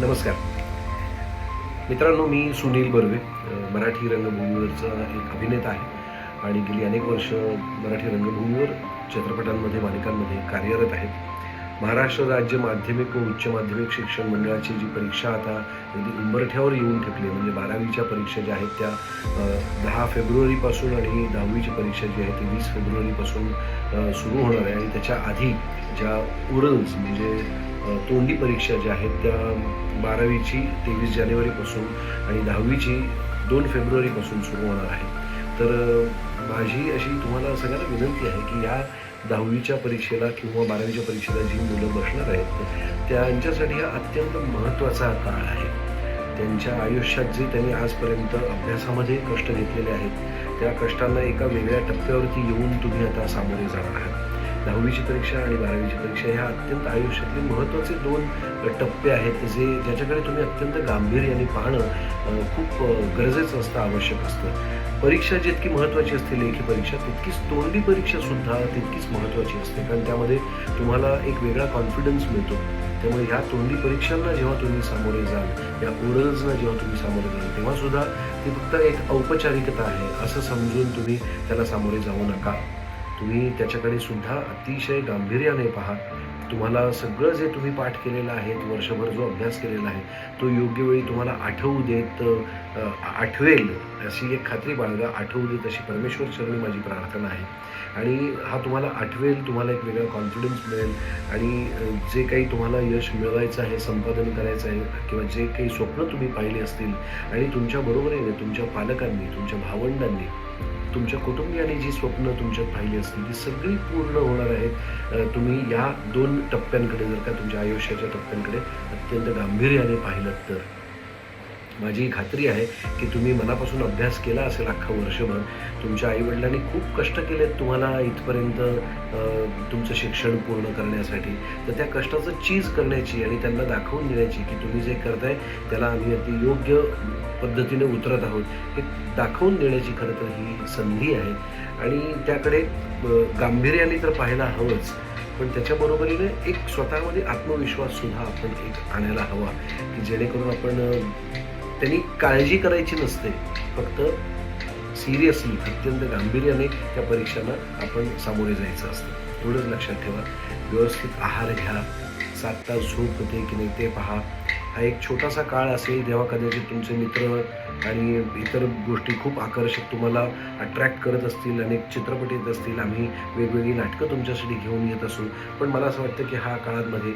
नमस्कार मित्रांनो, मी सुनील बर्वे, मराठी रंगभूमीवरचा एक अभिनेता आहे आणि गेली अनेक वर्ष मराठी रंगभूमीवर चित्रपटांमध्ये, मालिकांमध्ये कार्यरत आहे. महाराष्ट्र राज्य माध्यमिक व उच्च माध्यमिक शिक्षण मंडळाची जी परीक्षा आता अगदी उंबरठ्यावर येऊन ठेपली, म्हणजे 12वीच्या परीक्षा ज्या आहेत त्या 10 फेब्रुवारीपासून आणि 10वीची परीक्षा जी आहे ती 20 फेब्रुवारीपासून सुरू होणार आहे. आणि त्याच्या आधी ज्या ओरल्स म्हणजे तोंडी परीक्षा ज्या आहेत त्या 12वीची 23 जानेवारीपासून आणि 10वीची 2 फेब्रुवारीपासून सुरू होणार आहे. तर माझी अशी तुम्हाला सगळ्यांना विनंती आहे की या 10वीच्या परीक्षेला किंवा 12वीच्या परीक्षेला जी मुलं बसणार आहेत त्यांच्यासाठी हा अत्यंत महत्त्वाचा काळ आहे. त्यांच्या आयुष्यात जे त्यांनी आजपर्यंत अभ्यासामध्ये कष्ट घेतलेले आहेत त्या कष्टांना एका वेगळ्या टप्प्यावरती येऊन तुम्ही आता सामोरे जाणार आहात. 10वीची परीक्षा आणि 12वीची परीक्षा ह्या अत्यंत आयुष्यातले महत्त्वाचे 2 टप्पे आहेत ज्याच्याकडे तुम्ही अत्यंत गांभीर्याने पाहणं खूप गरजेचं असतं, आवश्यक असतं. परीक्षा जितकी महत्त्वाची असते लेखी परीक्षा, तितकीच तोंडी परीक्षासुद्धा तितकीच महत्त्वाची असते, कारण त्यामध्ये तुम्हाला एक वेगळा कॉन्फिडन्स मिळतो. त्यामुळे ह्या तोंडी परीक्षांना जेव्हा तुम्ही सामोरे जाल, या ओरल्सना जेव्हा तुम्ही सामोरे जाल, तेव्हासुद्धा ती फक्त एक औपचारिकता आहे असं समजून तुम्ही त्याला सामोरे जाऊ नका. तुम्ही त्याच्याकडे सुद्धा अतिशय गांभीर्याने पहा. तुम्हाला सगळं जे तुम्ही पाठ केलेलं आहे, वर्षभर जो अभ्यास केलेला आहे तो योग्य वेळी तुम्हाला आठवू देत, आठवेल अशी एक खात्री बाळगा. आठवू देत अशी परमेश्वर चरणी माझी प्रार्थना आहे. आणि हा तुम्हाला आठवेल, तुम्हाला एक वेगळा कॉन्फिडन्स मिळेल आणि जे काही तुम्हाला यश मिळवायचं आहे, संपादन करायचं आहे किंवा जे काही स्वप्न तुम्ही पाहिले असतील आणि तुमच्या बरोबरीने तुमच्या पालकांनी, तुमच्या भावंडांनी, तुमच्या कुटुंबियांनी जी स्वप्न तुमच्यात पाहिली असतील ती सगळी पूर्ण होणार आहेत. तुम्ही या 2 टप्प्यांकडे जर का तुमच्या आयुष्याच्या टप्प्यांकडे अत्यंत गांभीर्याने पाहिलं तर माझी खात्री आहे की तुम्ही मनापासून अभ्यास केला असेल अख्खा वर्षभर. तुमच्या आईवडिलांनी खूप कष्ट केलेत तुम्हाला इथपर्यंत तुमचं शिक्षण पूर्ण करण्यासाठी. तर त्या कष्टाचं चीज करण्याची आणि त्यांना दाखवून देण्याची की तुम्ही जे करताय त्याला आम्ही अति योग्य पद्धतीने उतरत आहोत हे दाखवून देण्याची खरं तर ही संधी आहे. आणि त्याकडे गांभीर्याने तर पाहायला हवंच, पण त्याच्याबरोबरीने एक स्वतःमध्ये आत्मविश्वाससुद्धा आपण एक आणायला हवा की जेणेकरून आपण त्यांनी काळजी करायची नसते, फक्त सिरियसली अत्यंत गांभीर्याने त्या परीक्षांना आपण सामोरे जायचं असतं. एवढंच लक्षात ठेवा. व्यवस्थित आहार घ्या, 7 तास झोप होते की नाही ते पहा. हा एक छोटासा काळ असेल जेव्हा कदाचित तुमचे मित्र आणि इतर गोष्टी खूप आकर्षक तुम्हाला अट्रॅक्ट करत असतील, अनेक चित्रपट येत असतील, आम्ही वेगवेगळी नाटकं तुमच्यासाठी घेऊन येत असू, पण मला असं वाटतं की हा काळामध्ये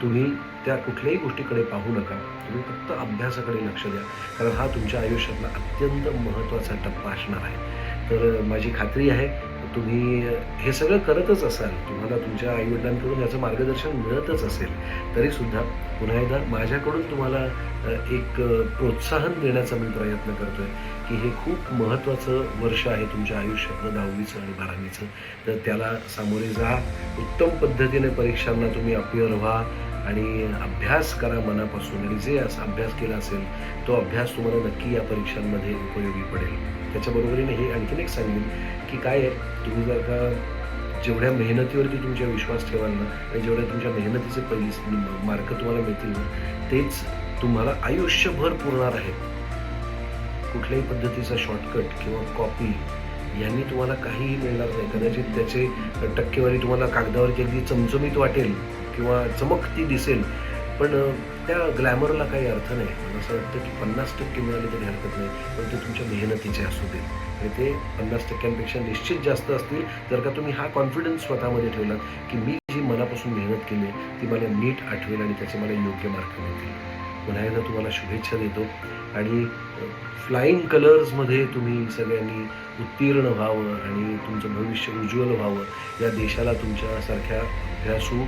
तुम्ही त्या कुठल्याही गोष्टीकडे पाहू नका. तुम्ही फक्त अभ्यासाकडे लक्ष द्या, कारण हा तुमच्या आयुष्यातला अत्यंत महत्त्वाचा टप्पा असणार आहे. तर माझी खात्री आहे तुम्ही हे सगळं करतच असाल, तुम्हाला तुमच्या आईवडिलांकडून याचं मार्गदर्शन मिळतच असेल, तरीसुद्धा पुन्हा एकदा माझ्याकडून तुम्हाला एक प्रोत्साहन देण्याचा मी प्रयत्न करतो आहे की हे खूप महत्त्वाचं वर्ष आहे तुमच्या आयुष्यातलं 10वीचं आणि 12वीचं. तर त्याला सामोरे जा, उत्तम पद्धतीने परीक्षांना तुम्ही अपीयर व्हा आणि अभ्यास करा मनापासून. आणि जे असा अभ्यास केला असेल तो अभ्यास तुम्हाला नक्की या परीक्षांमध्ये उपयोगी पडेल. त्याच्याबरोबरीने हे आणखीन एक सांगेन की काय आहे, तुम्ही जर का जेवढ्या मेहनतीवरती तुमचा विश्वास ठेवाल ना आणि जेवढ्या तुमच्या मेहनतीचे पैसे मार्क तुम्हाला मिळतील ना, तेच तुम्हाला आयुष्यभर पुरणार आहेत. कुठल्याही पद्धतीचा शॉर्टकट किंवा कॉपी यांनी तुम्हाला काहीही मिळणार नाही. कदाचित त्याचे टक्केवारी तुम्हाला कागदावरती अगदी चमचमीत वाटेल किंवा चमकती दिसेल, पण त्या ग्लॅमरला काही अर्थ नाही. मला असं वाटतं की 50% मिळाले तरी हरकत नाही, पण ते तुमच्या मेहनतीचे असू देत आणि ते 50%पेक्षा निश्चित जास्त असतील जर का तुम्ही हा कॉन्फिडन्स स्वतःमध्ये ठेवलात की मी जी मनापासून मेहनत केली ती मला नीट आठवेल आणि त्याचे मला योग्य मार्क मिळतील. पुन्हा एकदा तुम्हाला शुभेच्छा देतो आणि फ्लाईंग कलर्समध्ये तुम्ही सगळ्यांनी उत्तीर्ण व्हावं आणि तुमचं भविष्य उज्ज्वल व्हावं. या देशाला तुमच्यासारख्या अभ्यासू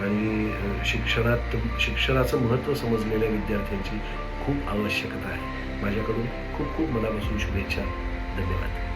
आणि शिक्षणाचं महत्त्व समजलेल्या विद्यार्थ्यांची खूप आवश्यकता आहे. माझ्याकडून खूप खूप मनापासून शुभेच्छा. धन्यवाद.